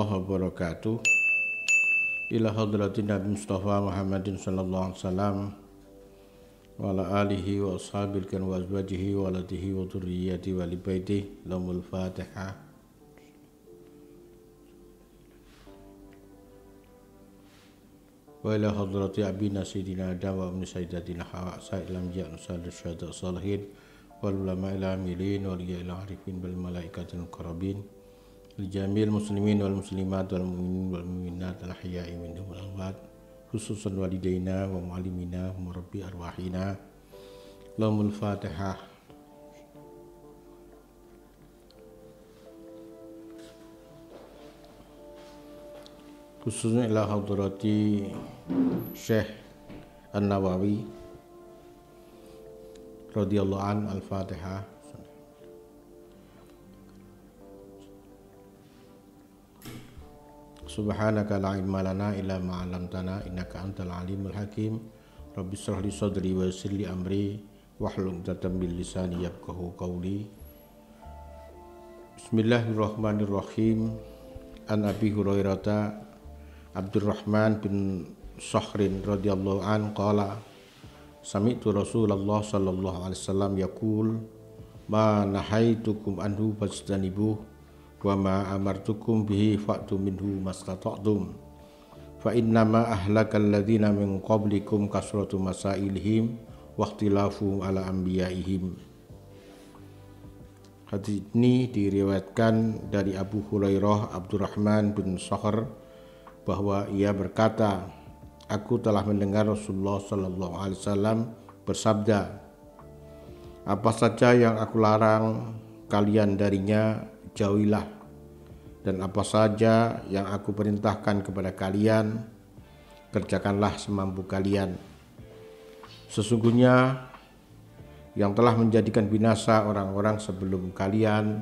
warahmatullahi wabarakatuh. Ila hadratin Nabi Mustafa Muhammadin sallallahu alaihi wasallam wa ala alihi wa ashabil kan wa azwajihi wa alatihi wa dhurriyyati wa li baitihi lahumul Fatihah. Wa ila hadrati abina sayyidina Adam wa min sayyidatina Hawa sa'ilam ja'nu salih syahada salihin wal ulama ila amilin wal ila arifin bil malaikatil qarabin li jamil muslimin wal muslimat wal mu'minin wal mu'minat al ahya'i minhum wal amwat khususan walidaina wa mu'allimina wa murabbi arwahina lahumul Fatihah. Khususnya ila hadrati Syekh An-Nawawi radhiyallahu an al-Fatihah. Subhanaka la ilma lana illa ma 'allamtana innaka antal alimul hakim. Rabbi shrah li sadri wa yassir li amri wahlul 'uqdatam min lisani yafqahu qawli. Bismillahirrahmanirrahim. An Abi Hurairah Abdurrahman bin Sakhrin radhiyallahu an qala sami'tu Rasulullah sallallahu alaihi wasallam yaqul ma nahaitukum anhu fastanibuh wa ma amartukum bihi fa'tu minhu mastata'tum fa innama ahlakal ladzina min qablikum kasratu masailihim wa ikhtilafuhum ala anbiya'ihim. Hadis ini diriwayatkan dari Abu Hurairah Abdurrahman bin Sakhr bahwa ia berkata, aku telah mendengar Rasulullah sallallahu alaihi wasallam bersabda, apa saja yang aku larang kalian darinya jauhilah, dan apa saja yang aku perintahkan kepada kalian kerjakanlah semampu kalian. Sesungguhnya yang telah menjadikan binasa orang-orang sebelum kalian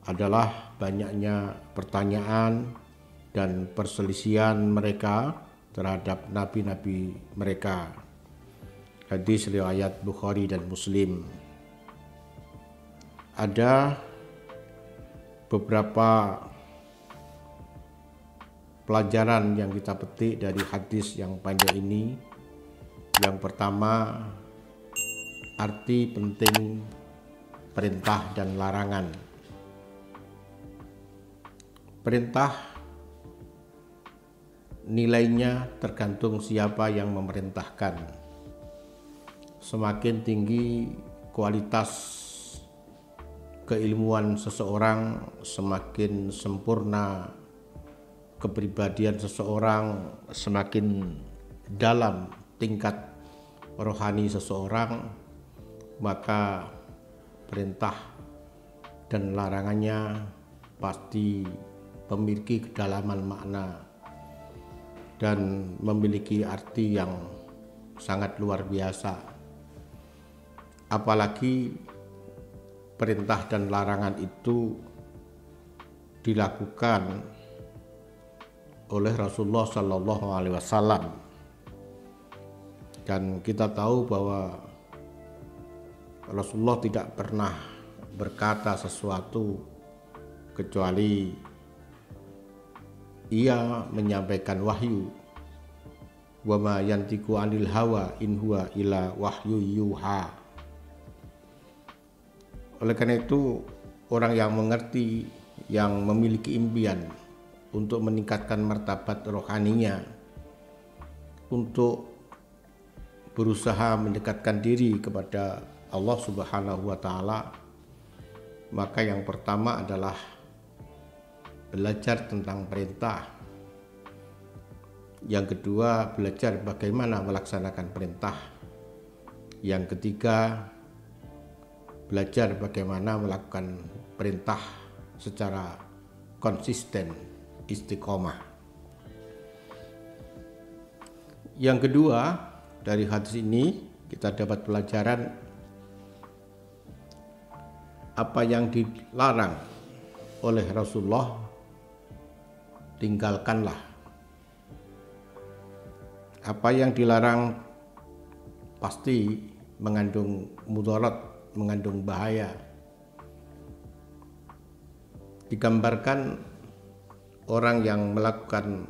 adalah banyaknya pertanyaan dan perselisihan mereka terhadap nabi-nabi mereka. Hadis riwayat Bukhari dan Muslim. Ada beberapa pelajaran yang kita petik dari hadis yang panjang ini. Yang pertama, arti penting perintah dan larangan. Perintah nilainya tergantung siapa yang memerintahkan. Semakin tinggi kualitas keilmuan seseorang, semakin sempurna kepribadian seseorang, semakin dalam tingkat rohani seseorang, maka perintah dan larangannya pasti memiliki kedalaman makna dan memiliki arti yang sangat luar biasa. Apalagi perintah dan larangan itu dilakukan oleh Rasulullah Sallallahu Alaihi Wasallam, dan kita tahu bahwa Rasulullah tidak pernah berkata sesuatu kecuali ia menyampaikan wahyu. Wa ma yantiqu 'anil hawa in huwa illa wahyu yuha. Oleh karena itu, orang yang mengerti, yang memiliki impian untuk meningkatkan martabat rohaninya, untuk berusaha mendekatkan diri kepada Allah Subhanahu wa taala, maka yang pertama adalah belajar tentang perintah. Yang kedua, belajar bagaimana melaksanakan perintah. Yang ketiga, belajar bagaimana melakukan perintah secara konsisten, istiqomah. Yang kedua, dari hadis ini kita dapat pelajaran apa yang dilarang oleh Rasulullah tinggalkanlah. Apa yang dilarang pasti mengandung mudarat, mengandung bahaya. Digambarkan orang yang melakukan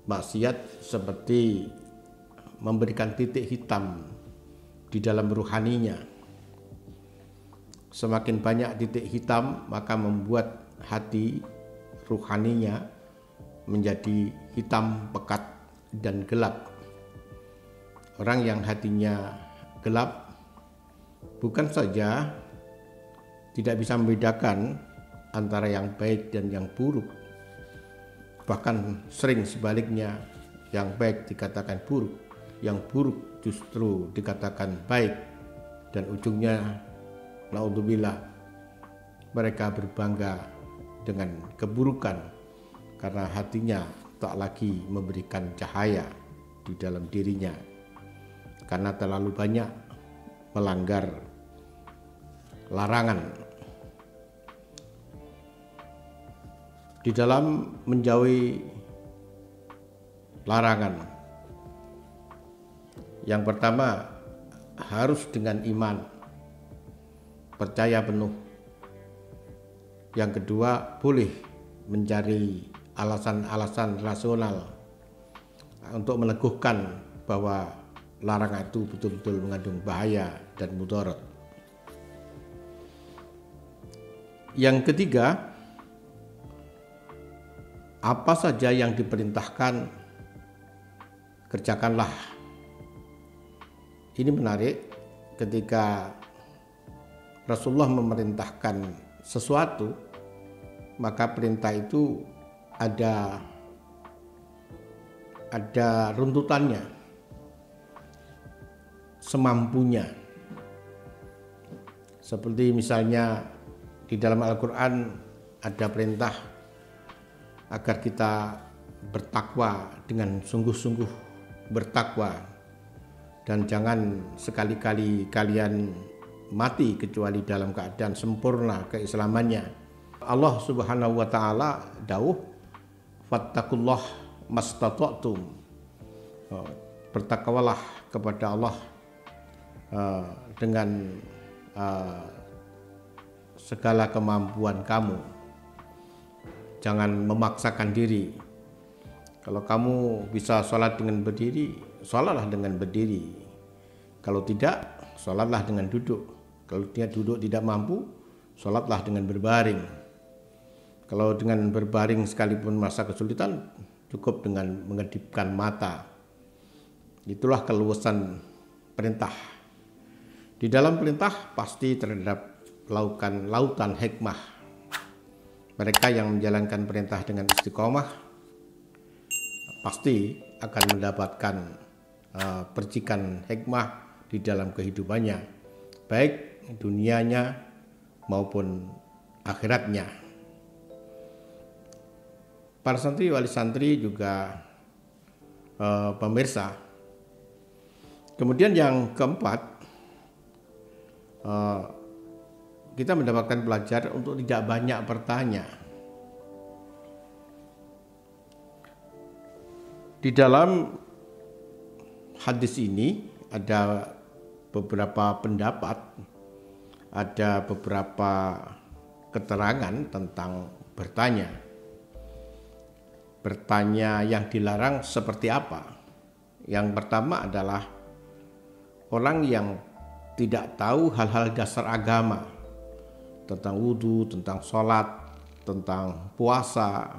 maksiat seperti memberikan titik hitam di dalam ruhaninya. Semakin banyak titik hitam, maka membuat hati ruhaninya menjadi hitam, pekat, dan gelap. Orang yang hatinya gelap bukan saja tidak bisa membedakan antara yang baik dan yang buruk, bahkan sering sebaliknya, yang baik dikatakan buruk, yang buruk justru dikatakan baik, dan ujungnya naudzubillah mereka berbangga dengan keburukan karena hatinya tak lagi memberikan cahaya di dalam dirinya karena terlalu banyak melanggar larangan. Di dalam menjauhi larangan, yang pertama harus dengan iman, percaya penuh. Yang kedua, boleh mencari alasan-alasan rasional untuk meneguhkan bahwa larangan itu betul-betul mengandung bahaya dan mudarat. Yang ketiga, apa saja yang diperintahkan kerjakanlah. Ini menarik, ketika Rasulullah memerintahkan sesuatu, maka perintah itu ada runtutannya, semampunya. Seperti misalnya di dalam Al-Quran ada perintah agar kita bertakwa dengan sungguh-sungguh bertakwa, dan jangan sekali-kali kalian mati kecuali dalam keadaan sempurna keislamannya. Allah Subhanahu wa taala dawuh, fattakullah mastata'tum. Bertakwalah kepada Allah dengan segala kemampuan kamu. Jangan memaksakan diri. Kalau kamu bisa sholat dengan berdiri, sholatlah dengan berdiri. Kalau tidak, sholatlah dengan duduk. Kalau dia duduk tidak mampu, sholatlah dengan berbaring. Kalau dengan berbaring sekalipun masa kesulitan, cukup dengan mengedipkan mata. Itulah keluasan perintah. Di dalam perintah pasti terdapat lautan hikmah. Mereka yang menjalankan perintah dengan istiqomah pasti akan mendapatkan percikan hikmah di dalam kehidupannya, baik dunianya maupun akhiratnya. Para santri wali santri juga pemirsa. Kemudian yang keempat, kita mendapatkan pelajaran untuk tidak banyak bertanya. Di dalam hadis ini ada beberapa pendapat, ada beberapa keterangan tentang bertanya. Bertanya yang dilarang seperti apa? Yang pertama adalah orang yang tidak tahu hal-hal dasar agama, tentang wudhu, tentang sholat, tentang puasa,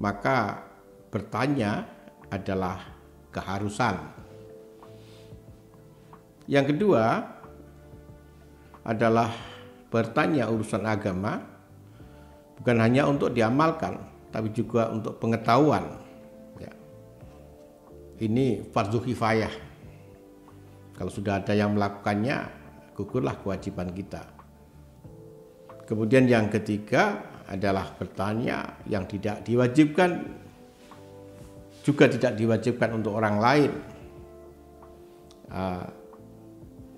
maka bertanya adalah keharusan. Yang kedua adalah bertanya urusan agama bukan hanya untuk diamalkan, tapi juga untuk pengetahuan. Ya. Ini fardu kifayah. Kalau sudah ada yang melakukannya, gugurlah kewajiban kita. Kemudian yang ketiga adalah bertanya yang tidak diwajibkan, juga tidak diwajibkan untuk orang lain.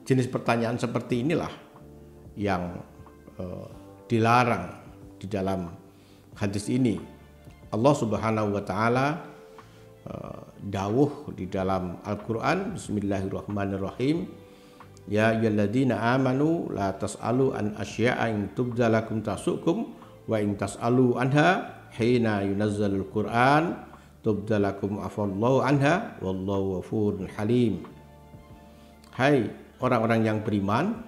Jenis pertanyaan seperti inilah yang dilarang di dalam hadis ini. Allah Subhanahu wa taala dawuh di dalam Al-Qur'an, bismillahirrahmanirrahim, ya ayyuhalladzina amanu la tas'alu an asya'a in tubda lakum tasukum wa in tas'alu anha hina yunazzalul Qur'an tubdalakum afallahu anha wallahu ghafurun halim. Hai orang-orang yang beriman,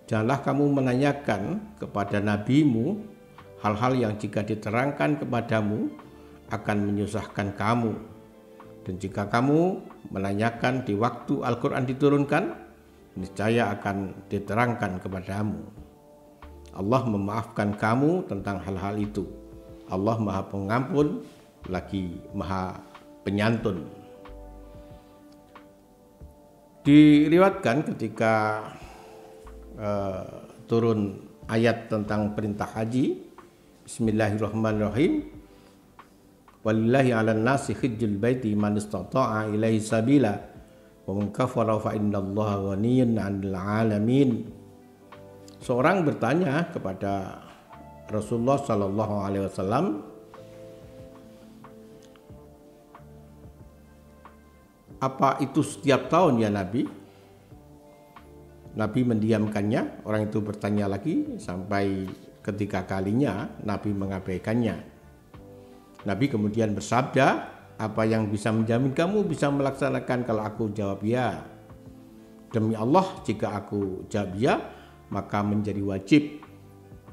janganlah kamu menanyakan kepada nabimu hal-hal yang jika diterangkan kepadamu akan menyusahkan kamu. Dan jika kamu menanyakan di waktu Al-Quran diturunkan, niscaya akan diterangkan kepadamu. Allah memaafkan kamu tentang hal-hal itu. Allah Maha Pengampun lagi Maha Penyantun. Diriwayatkan ketika turun ayat tentang perintah haji, Bismillahirrahmanirrahim, walillahi 'alan nasi hajjul baiti man istata'a ilaihi sabila wa man kafara fa innallaha ghaniyyun 'anil 'alamin. Seorang bertanya kepada Rasulullah sallallahu alaihi wasallam, apa itu setiap tahun ya Nabi? Nabi mendiamkannya. Orang itu bertanya lagi sampai ketiga kalinya Nabi mengabaikannya. Nabi kemudian bersabda, apa yang bisa menjamin kamu bisa melaksanakan kalau aku jawab ya? Demi Allah, jika aku jawab ya, maka menjadi wajib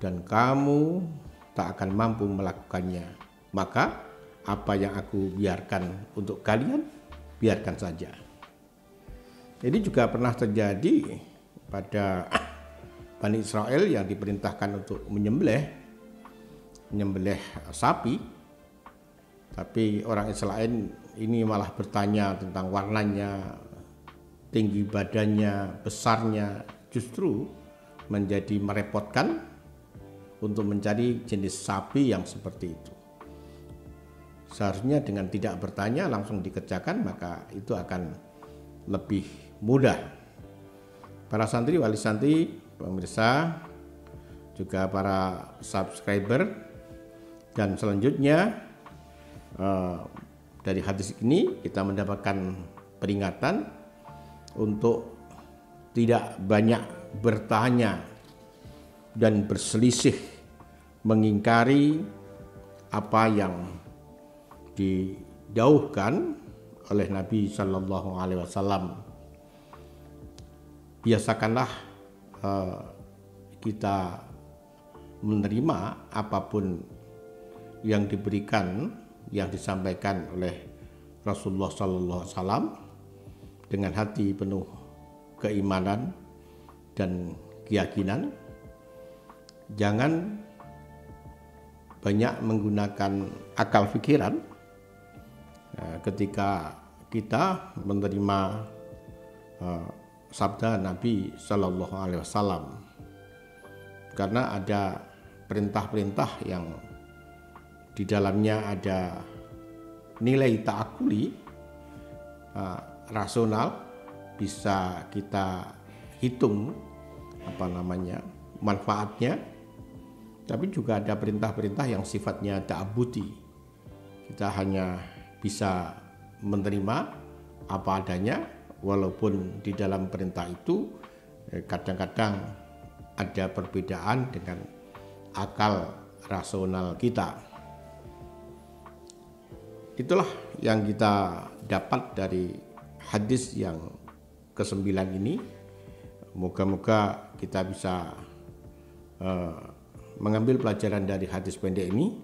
dan kamu tak akan mampu melakukannya. Maka apa yang aku biarkan untuk kalian, biarkan saja. Ini juga pernah terjadi pada Bani Israel yang diperintahkan untuk menyembelih sapi. Tapi orang Israel ini malah bertanya tentang warnanya, tinggi badannya, besarnya, justru menjadi merepotkan untuk mencari jenis sapi yang seperti itu. Seharusnya dengan tidak bertanya langsung dikerjakan, maka itu akan lebih mudah. Para santri, wali santri, pemirsa, juga para subscriber, dan selanjutnya dari hadis ini kita mendapatkan peringatan untuk tidak banyak bertanya dan berselisih mengingkari apa yang didauhkan oleh Nabi Shallallahu Alaihi Wasallam. Biasakanlah kita menerima apapun yang diberikan, yang disampaikan oleh Rasulullah Sallallahu Alaihi Wasallam dengan hati penuh keimanan dan keyakinan. Jangan banyak menggunakan akal pikiran ketika kita menerima sabda Nabi Sallallahu Alaihi Wasallam, karena ada perintah-perintah yang di dalamnya ada nilai ta'akuli, rasional, bisa kita hitung manfaatnya. Tapi juga ada perintah-perintah yang sifatnya ta'abudi. Kita hanya bisa menerima apa adanya, walaupun di dalam perintah itu kadang-kadang ada perbedaan dengan akal rasional kita. Itulah yang kita dapat dari hadis yang ke-9 ini. Moga-moga kita bisa mengambil pelajaran dari hadis pendek ini,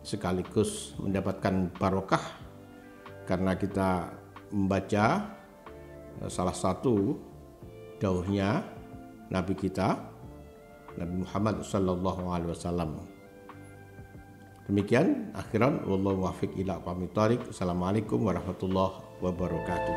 sekaligus mendapatkan barokah karena kita membaca salah satu dauhnya Nabi kita, Nabi Muhammad SAW. Demikian akhiran, wallahu muwaffiq ila aqwamit thoriq. Assalamualaikum warahmatullahi wabarakatuh.